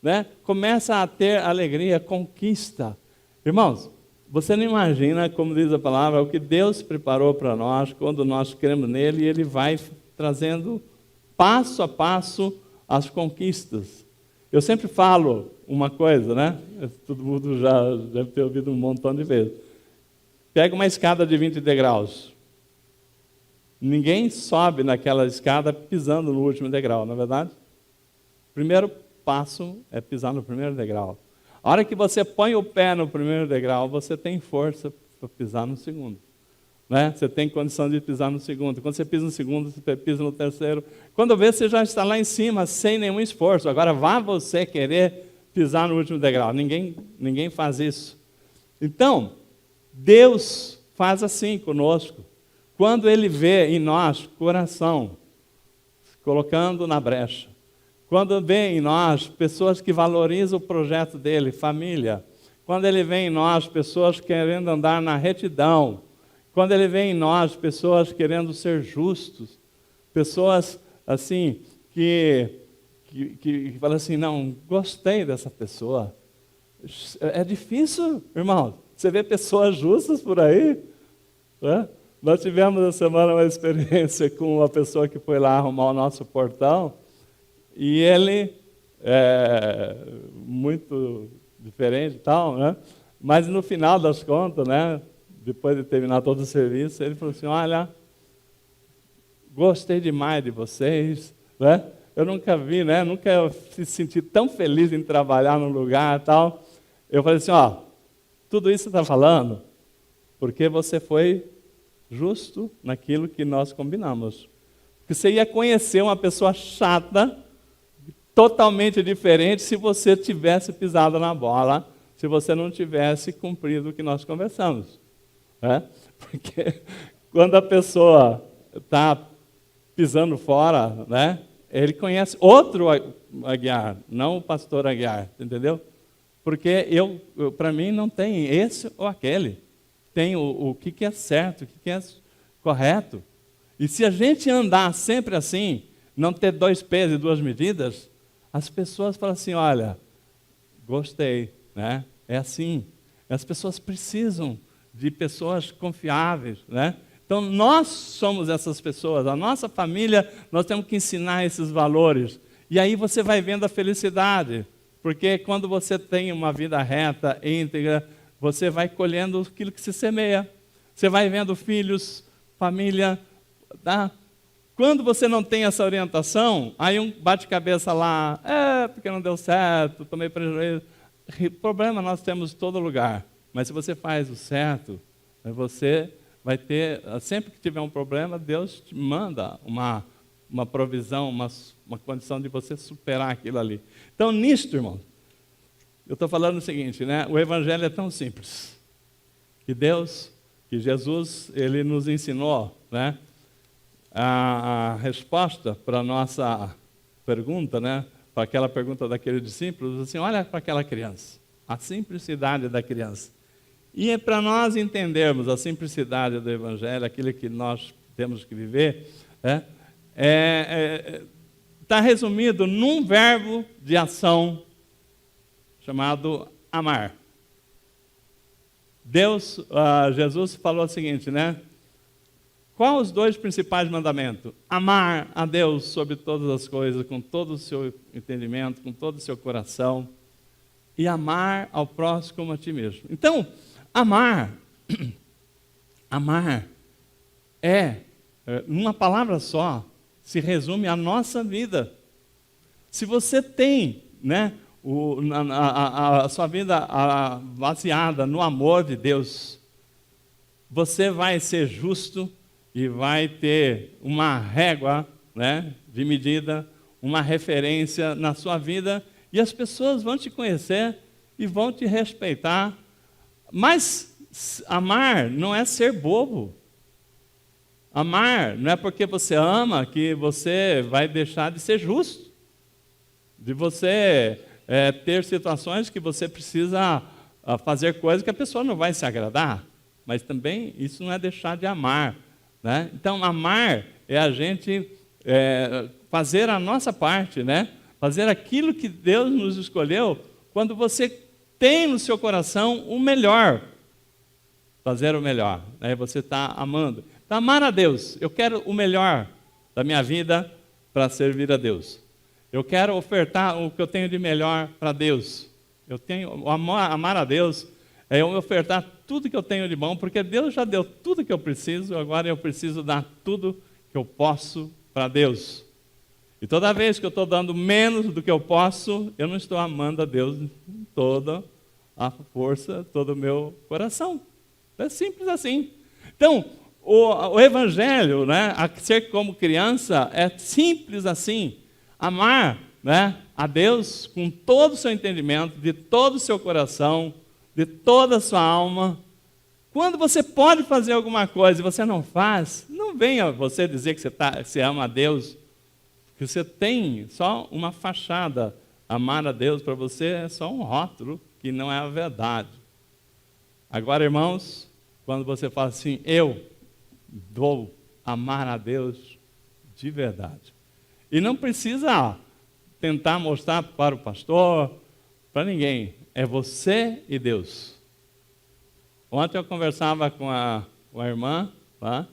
né? Começa a ter alegria, conquista. Irmãos, você não imagina, como diz a palavra, o que Deus preparou para nós quando nós cremos nele, e Ele vai trazendo passo a passo as conquistas. Eu sempre falo uma coisa, né? Todo mundo já deve ter ouvido um montão de vezes. Pega uma escada de 20 degraus. Ninguém sobe naquela escada pisando no último degrau, não é verdade? O primeiro passo é pisar no primeiro degrau. A hora que você põe o pé no primeiro degrau, você tem força para pisar no segundo, né? Você tem condição de pisar no segundo. Quando você pisa no segundo, você pisa no terceiro. Quando vê, você já está lá em cima, sem nenhum esforço. Agora, vá você querer pisar no último degrau. Ninguém faz isso. Então, Deus faz assim conosco. Quando Ele vê em nós coração, colocando na brecha, quando vê em nós pessoas que valorizam o projeto dele, família, quando Ele vê em nós pessoas querendo andar na retidão, quando Ele vê em nós pessoas querendo ser justos, pessoas assim que falam assim, não, gostei dessa pessoa. É difícil, irmão, você vê pessoas justas por aí, né? Nós tivemos essa semana uma experiência com uma pessoa que foi lá arrumar o nosso portão, e ele é muito diferente e tal, né? Mas no final das contas, né, depois de terminar todo o serviço, ele falou assim, olha, gostei demais de vocês, né? Eu nunca vi, né? Nunca me senti tão feliz em trabalhar num lugar e tal. Eu falei assim, tudo isso você está falando porque você foi justo naquilo que nós combinamos. Porque você ia conhecer uma pessoa chata, totalmente diferente, se você tivesse pisado na bola, se você não tivesse cumprido o que nós conversamos, né? Porque quando a pessoa está pisando fora, né, ele conhece outro Aguiar, não o pastor Aguiar, entendeu? Porque para mim não tem esse ou aquele, tem o que é certo, o que é correto. E se a gente andar sempre assim, não ter 2 pesos e 2 medidas, as pessoas falam assim, olha, gostei, né? É assim. As pessoas precisam de pessoas confiáveis, né? Então, nós somos essas pessoas, a nossa família, nós temos que ensinar esses valores. E aí você vai vendo a felicidade, porque quando você tem uma vida reta, íntegra, você vai colhendo aquilo que se semeia. Você vai vendo filhos, família, tá? Quando você não tem essa orientação, aí um bate-cabeça lá, porque não deu certo, tomei prejuízo. Problema nós temos em todo lugar, mas se você faz o certo, você vai ter, sempre que tiver um problema, Deus te manda uma provisão, uma condição de você superar aquilo ali. Então, nisto, irmão, eu estou falando o seguinte, né? O Evangelho é tão simples, que Jesus, Ele nos ensinou, né? A resposta para a nossa pergunta, né? Para aquela pergunta daquele discípulo, assim, olha para aquela criança, a simplicidade da criança. E é para nós entendermos a simplicidade do Evangelho, aquilo que nós temos que viver, está resumido num verbo de ação chamado amar. Jesus falou o seguinte, né? Qual os dois principais mandamentos? Amar a Deus sobre todas as coisas, com todo o seu entendimento, com todo o seu coração, e amar ao próximo como a ti mesmo. Então, amar numa palavra só, se resume à nossa vida. Se você tem, né, a sua vida baseada no amor de Deus, você vai ser justo e vai ter uma régua, né, de medida, uma referência na sua vida, e as pessoas vão te conhecer e vão te respeitar. Mas amar não é ser bobo. Amar não é porque você ama que você vai deixar de ser justo, de você ter situações que você precisa fazer coisas que a pessoa não vai se agradar, mas também isso não é deixar de amar, né? Então, amar é a gente fazer a nossa parte, né? Fazer aquilo que Deus nos escolheu, quando você tem no seu coração o melhor, fazer o melhor, né? Você está amando. Então, amar a Deus, eu quero o melhor da minha vida para servir a Deus. Eu quero ofertar o que eu tenho de melhor para Deus. Amar a Deus é eu ofertar tudo que eu tenho de bom, porque Deus já deu tudo que eu preciso, agora eu preciso dar tudo que eu posso para Deus. E toda vez que eu estou dando menos do que eu posso, eu não estou amando a Deus com toda a força, todo o meu coração. É simples assim. Então, o Evangelho, né, a ser como criança, é simples assim. Amar, né, a Deus com todo o seu entendimento, de todo o seu coração, de toda a sua alma. Quando você pode fazer alguma coisa e você não faz, não venha você dizer que você ama a Deus, que você tem só uma fachada. Amar a Deus para você é só um rótulo, que não é a verdade. Agora, irmãos, quando você fala assim, eu vou amar a Deus de verdade. E não precisa tentar mostrar para o pastor, para ninguém. É você e Deus. Ontem eu conversava com a irmã, tá?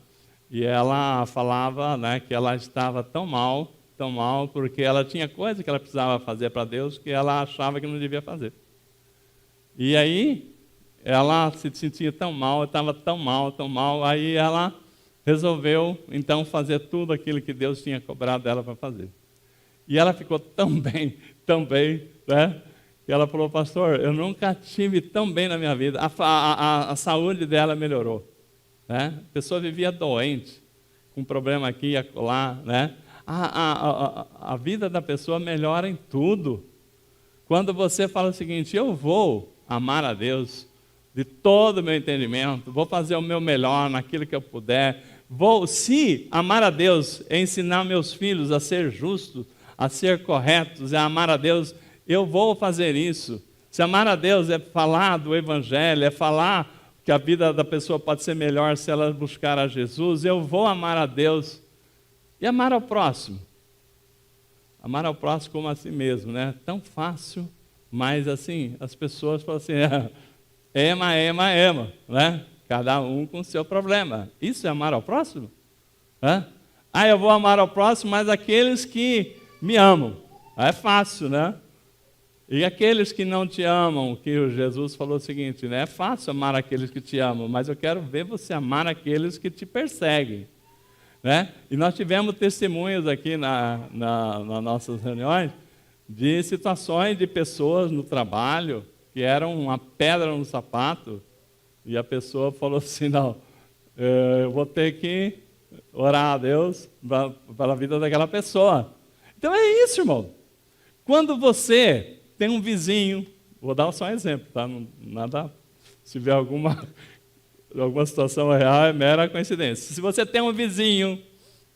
E ela falava, né, que ela estava tão mal, porque ela tinha coisa que ela precisava fazer para Deus que ela achava que não devia fazer. E aí, ela se sentia tão mal, estava tão mal, aí ela resolveu, então, fazer tudo aquilo que Deus tinha cobrado dela para fazer. E ela ficou tão bem, né? Que ela falou, pastor, eu nunca tive tão bem na minha vida. A saúde dela melhorou, né? A pessoa vivia doente, com problema aqui e acolá, né? A vida da pessoa melhora em tudo. Quando você fala o seguinte, eu vou amar a Deus de todo o meu entendimento, vou fazer o meu melhor naquilo que eu puder, se amar a Deus é ensinar meus filhos a ser justos, a ser corretos, é amar a Deus, eu vou fazer isso. Se amar a Deus é falar do Evangelho, é falar que a vida da pessoa pode ser melhor se ela buscar a Jesus, eu vou amar a Deus. E amar ao próximo? Amar ao próximo como a si mesmo, né? Tão fácil, mas assim, as pessoas falam assim, ema, né? Cada um com o seu problema. Isso é amar ao próximo? Eu vou amar ao próximo, mas aqueles que me amam. É fácil, né? E aqueles que não te amam, que Jesus falou o seguinte, né? É fácil amar aqueles que te amam, mas eu quero ver você amar aqueles que te perseguem. Né? E nós tivemos testemunhos aqui nas nossas reuniões de situações de pessoas no trabalho que eram uma pedra no sapato e a pessoa falou assim, não, eu vou ter que orar a Deus para a vida daquela pessoa. Então é isso, irmão. Quando você tem um vizinho, vou dar só um exemplo, tá? Nada, se tiver alguma situação real, é mera coincidência. Se você tem um vizinho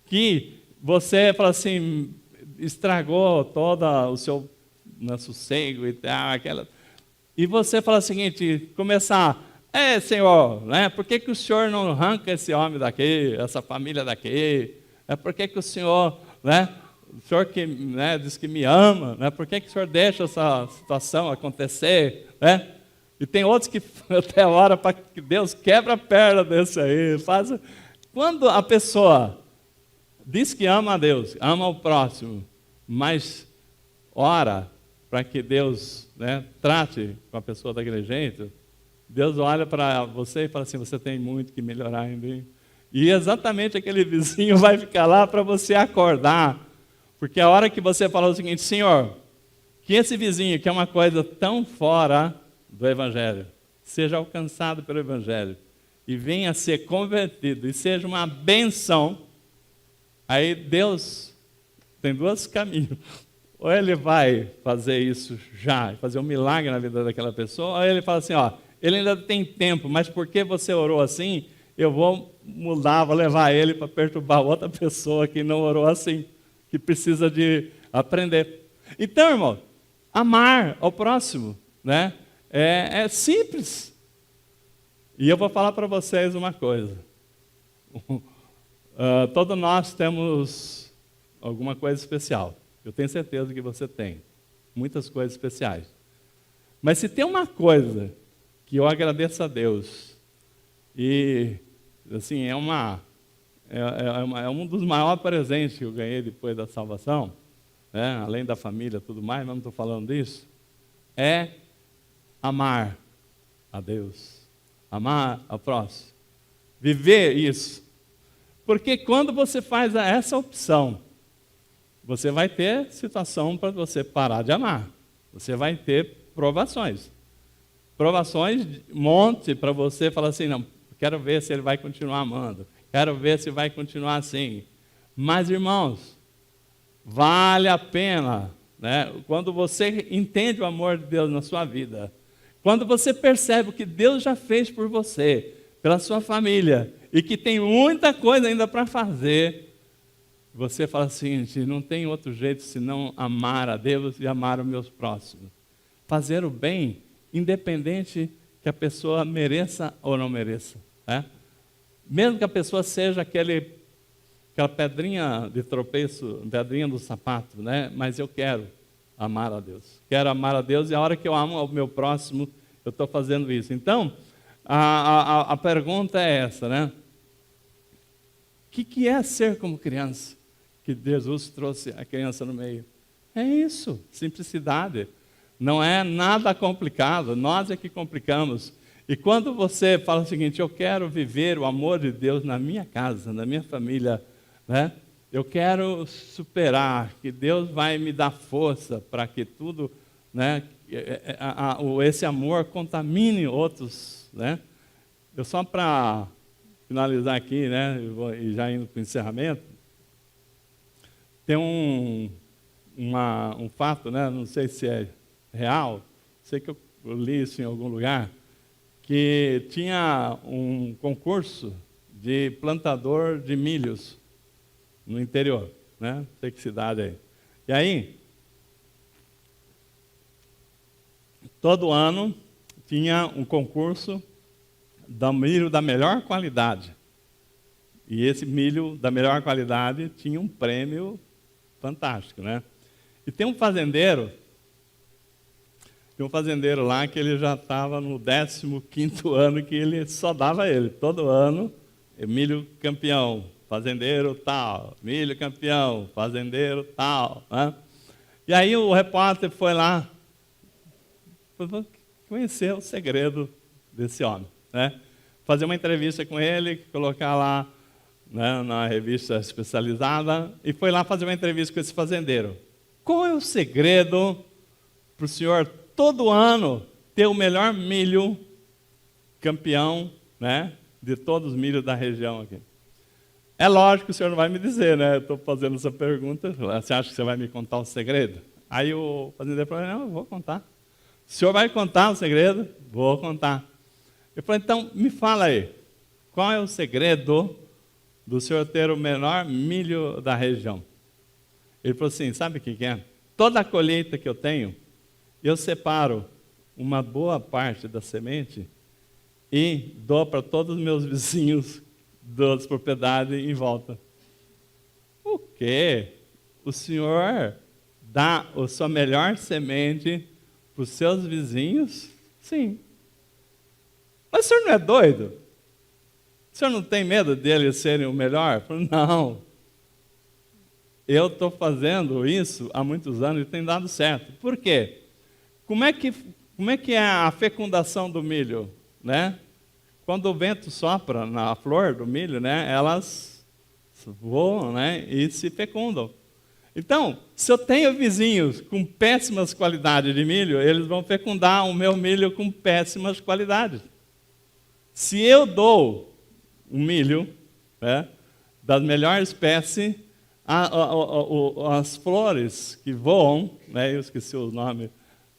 que você fala assim, estragou todo o seu sossego e tal, e você fala o seguinte, começar, Senhor, né, por que o Senhor não arranca esse homem daqui, essa família daqui? Por que o Senhor, né, o Senhor que, né, diz que me ama, né, por que o Senhor deixa essa situação acontecer, né? E tem outros que até ora para que Deus quebra a perna desse aí, Quando a pessoa diz que ama a Deus, ama o próximo, mas ora para que Deus, né, trate com a pessoa daquele jeito, Deus olha para você e fala assim, você tem muito que melhorar ainda, hein? E exatamente aquele vizinho vai ficar lá para você acordar, porque a hora que você falou o seguinte, Senhor, que esse vizinho, que é uma coisa tão fora do Evangelho, seja alcançado pelo Evangelho, e venha a ser convertido, e seja uma benção, aí Deus tem dois caminhos. Ou ele vai fazer isso já, fazer um milagre na vida daquela pessoa, ou ele fala assim, ó, ele ainda tem tempo, mas porque você orou assim, eu vou mudar, vou levar ele para perturbar outra pessoa que não orou assim, que precisa de aprender. Então, irmão, amar ao próximo, né, é simples. E eu vou falar para vocês uma coisa. Todos nós temos alguma coisa especial. Eu tenho certeza que você tem. Muitas coisas especiais. Mas se tem uma coisa que eu agradeço a Deus, e assim, é um dos maiores presentes que eu ganhei depois da salvação, né, além da família e tudo mais, mas não estou falando disso, é amar a Deus. Amar ao próximo. Viver isso. Porque quando você faz essa opção, você vai ter situação para você parar de amar. Você vai ter provações. Provações, monte para você falar assim, não, quero ver se ele vai continuar amando. Quero ver se vai continuar assim. Mas, irmãos, vale a pena, né? Quando você entende o amor de Deus na sua vida, quando você percebe o que Deus já fez por você, pela sua família, e que tem muita coisa ainda para fazer, você fala assim, não tem outro jeito senão amar a Deus e amar os meus próximos. Fazer o bem, independente que a pessoa mereça ou não mereça, né? Mesmo que a pessoa seja aquela pedrinha de tropeço, pedrinha do sapato, né? Mas eu quero amar a Deus. Quero amar a Deus e a hora que eu amo ao meu próximo, eu estou fazendo isso. Então, a pergunta é essa, né? O que é ser como criança? Que Jesus trouxe a criança no meio. É isso, simplicidade. Não é nada complicado, nós é que complicamos. E quando você fala o seguinte, eu quero viver o amor de Deus na minha casa, na minha família, né? Eu quero superar, que Deus vai me dar força para que tudo, né, esse amor contamine outros, né? Eu só para finalizar aqui, né, e já indo para o encerramento, tem um fato, né, não sei se é real, sei que eu li isso em algum lugar, que tinha um concurso de plantador de milhos no interior, né? Não sei que cidade é. E aí, todo ano tinha um concurso do milho da melhor qualidade. E esse milho da melhor qualidade tinha um prêmio fantástico, né? E tem um fazendeiro lá que ele já estava no 15º ano que ele só dava ele. Todo ano, milho campeão, fazendeiro tal, milho campeão, fazendeiro tal, né? E aí o repórter foi lá conhecer o segredo desse homem, né? Fazer uma entrevista com ele, colocar lá, né, na revista especializada, e foi lá fazer uma entrevista com esse fazendeiro. Qual é o segredo para o senhor todo ano ter o melhor milho campeão, né, de todos os milhos da região aqui? É lógico que o senhor não vai me dizer, né? Eu estou fazendo essa pergunta. Você acha que você vai me contar o segredo? Aí o fazendeiro falou, não, eu vou contar. O senhor vai contar o segredo? Vou contar. Eu falei, então, me fala aí, qual é o segredo do senhor ter o menor milho da região? Ele falou assim, sabe o que é? Toda a colheita que eu tenho, eu separo uma boa parte da semente e dou para todos os meus vizinhos das propriedades em volta. O quê? O senhor dá a sua melhor semente para os seus vizinhos? Sim. Mas o senhor não é doido? O senhor não tem medo deles serem o melhor? Eu falei, não. Eu estou fazendo isso há muitos anos e tem dado certo. Por quê? Como é que é a fecundação do milho, né? Quando o vento sopra na flor do milho, né, elas voam, né, e se fecundam. Então, se eu tenho vizinhos com péssimas qualidades de milho, eles vão fecundar o meu milho com péssimas qualidades. Se eu dou um milho, né, das melhores espécies, as flores que voam, né, eu esqueci o nome,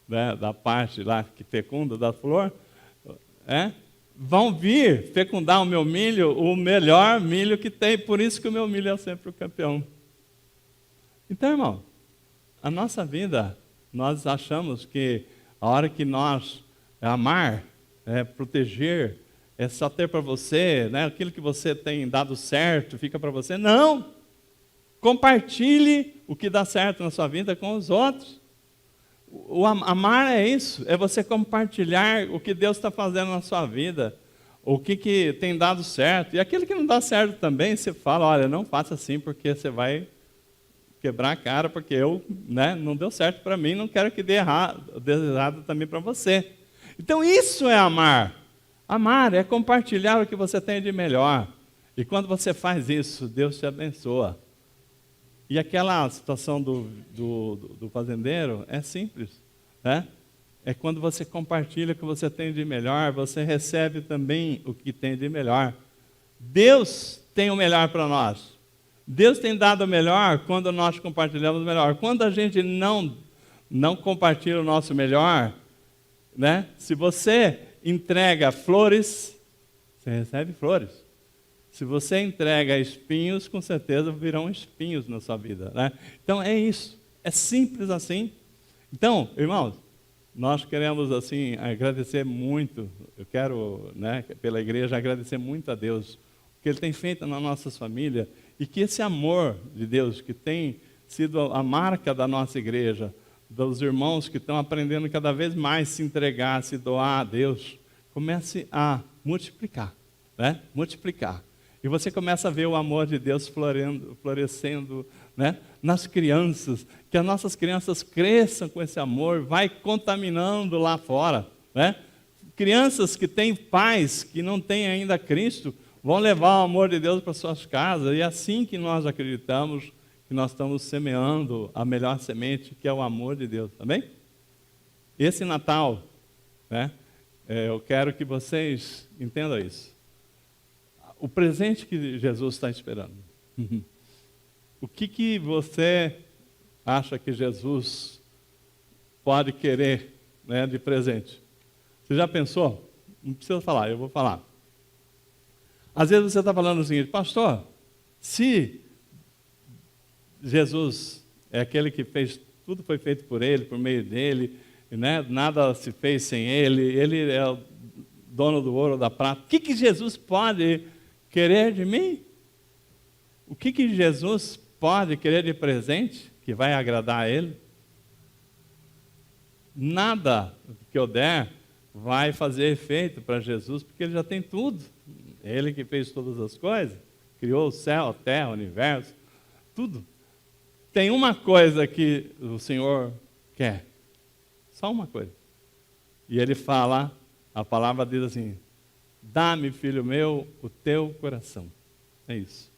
né, da parte lá que fecunda da flor, vão vir fecundar o meu milho, o melhor milho que tem, por isso que o meu milho é sempre o campeão. Então, irmão, a nossa vida, nós achamos que a hora que nós amar, proteger, é só ter para você, né, aquilo que você tem dado certo, fica para você. Não! Compartilhe o que dá certo na sua vida com os outros. O amar é isso, é você compartilhar o que Deus está fazendo na sua vida, o que tem dado certo. E aquilo que não dá certo também, você fala, olha, não faça assim porque você vai quebrar a cara, porque não deu certo para mim, não quero que dê errado também para você. Então isso é amar. Amar é compartilhar o que você tem de melhor. E quando você faz isso, Deus te abençoa. E aquela situação do fazendeiro é simples, né? É quando você compartilha o que você tem de melhor, você recebe também o que tem de melhor. Deus tem o melhor para nós. Deus tem dado o melhor quando nós compartilhamos o melhor. Quando a gente não compartilha o nosso melhor, né? Se você entrega flores, você recebe flores. Se você entrega espinhos, com certeza virão espinhos na sua vida, né? Então é isso, é simples assim. Então, irmãos, nós queremos assim agradecer muito, eu quero, né, pela igreja agradecer muito a Deus, o que Ele tem feito na nossa família, e que esse amor de Deus, que tem sido a marca da nossa igreja, dos irmãos que estão aprendendo cada vez mais se entregar, se doar a Deus, comece a multiplicar, né? Multiplicar. E você começa a ver o amor de Deus florescendo, né, nas crianças, que as nossas crianças cresçam com esse amor, vai contaminando lá fora, né? Crianças que têm pais que não têm ainda Cristo, vão levar o amor de Deus para suas casas, e é assim que nós acreditamos que nós estamos semeando a melhor semente, que é o amor de Deus, tá bem? Esse Natal, né, eu quero que vocês entendam isso. O presente que Jesus está esperando. O que você acha que Jesus pode querer, né, de presente? Você já pensou? Não precisa falar, eu vou falar. Às vezes você está falando o seguinte, pastor, se Jesus é aquele que fez, tudo foi feito por Ele, por meio dEle, né, nada se fez sem Ele é o dono do ouro, da prata, o que Jesus pode querer de mim? O que Jesus pode querer de presente que vai agradar a Ele? Nada que eu der vai fazer efeito para Jesus, porque Ele já tem tudo. Ele que fez todas as coisas, criou o céu, a terra, o universo, tudo. Tem uma coisa que o Senhor quer, só uma coisa. E Ele fala, a palavra diz assim, dá-me, filho meu, o teu coração. É isso.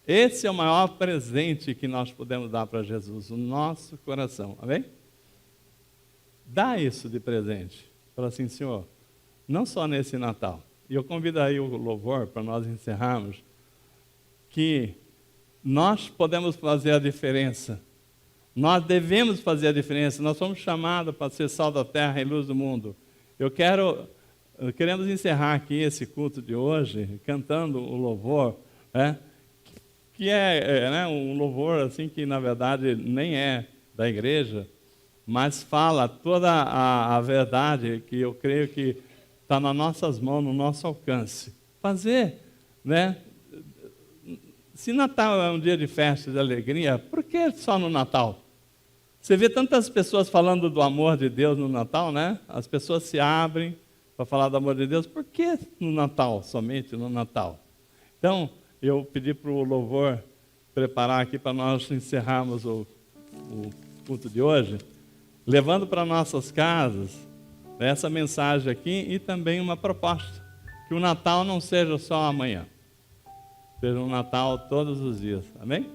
Esse é o maior presente que nós podemos dar para Jesus, o nosso coração. Amém? Dá isso de presente. Fala assim, Senhor, não só nesse Natal. E eu convido aí o louvor para nós encerrarmos, que nós podemos fazer a diferença. Nós devemos fazer a diferença. Nós somos chamados para ser sal da terra e luz do mundo. Queremos encerrar aqui esse culto de hoje, cantando o louvor, né? Que é um louvor assim que na verdade nem é da igreja, mas fala toda a verdade que eu creio que está nas nossas mãos, no nosso alcance. Fazer, né? Se Natal é um dia de festa e de alegria, por que só no Natal? Você vê tantas pessoas falando do amor de Deus no Natal, né? As pessoas se abrem, para falar do amor de Deus, por que no Natal, somente no Natal? Então, eu pedi para o louvor preparar aqui para nós encerrarmos o culto de hoje, levando para nossas casas essa mensagem aqui e também uma proposta, que o Natal não seja só amanhã, seja um Natal todos os dias, amém?